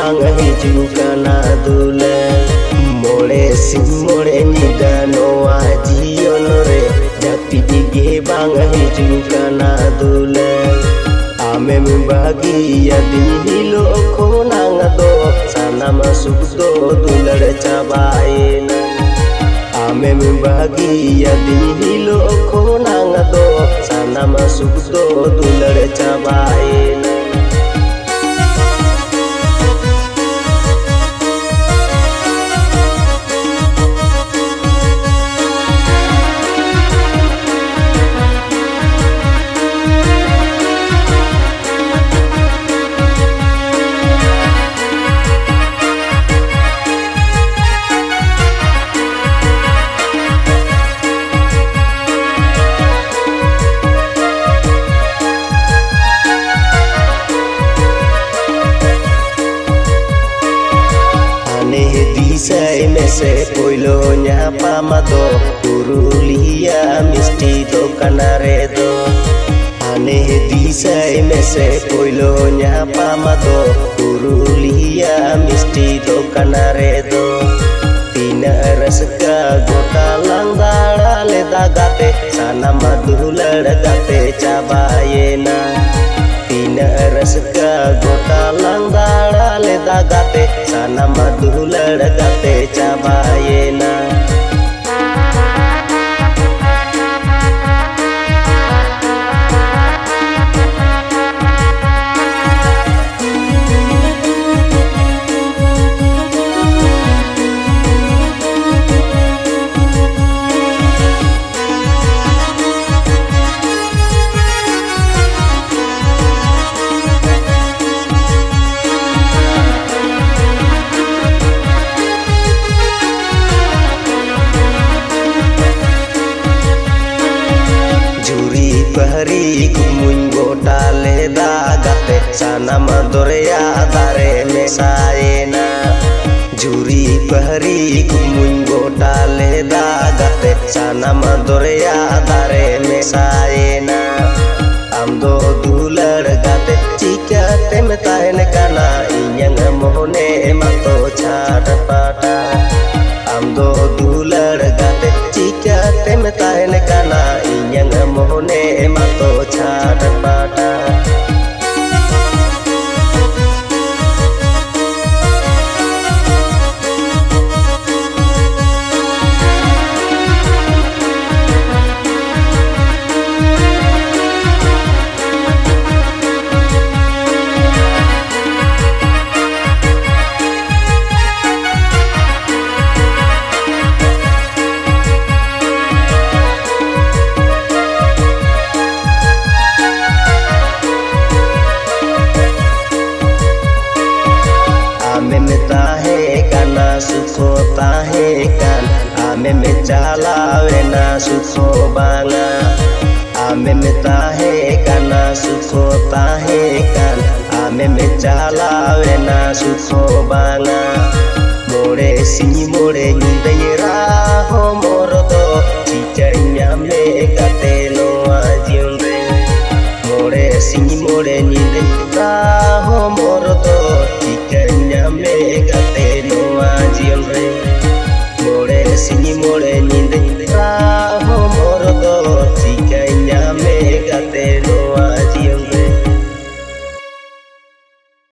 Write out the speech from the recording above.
bang hijukana dule mole sim mole nida noa jionore japi dige bang hijukana dule ame membagi ya dihilo khonang do sana masuk do dular cabaina ame membagi ya dihilo khonang do sana masuk do dular cabaina Disai mese poilo nyapa mato Purulia misti to kanare do ane disai mese poilo nyapa mato Purulia misti to kanare do tina raska gota langdara le dagate sana madular gate cabayena tina raska gota langdara le dagate sana madular gate cabayena Pahari kumun gota le dagate sana madorea dare mesaena juri pahari kumun gota le dagate sana madorea dare mesaena amdo dular gate chika temtain kana inyang mohone mato chada pata amdo dular gate chika temtain kana inyang mohone mato chada pata sukho tahe kan ame me chalawe na sukho banga ame me tahe kana sukho tahe kan ame me chalawe na sukho banga more sini more ni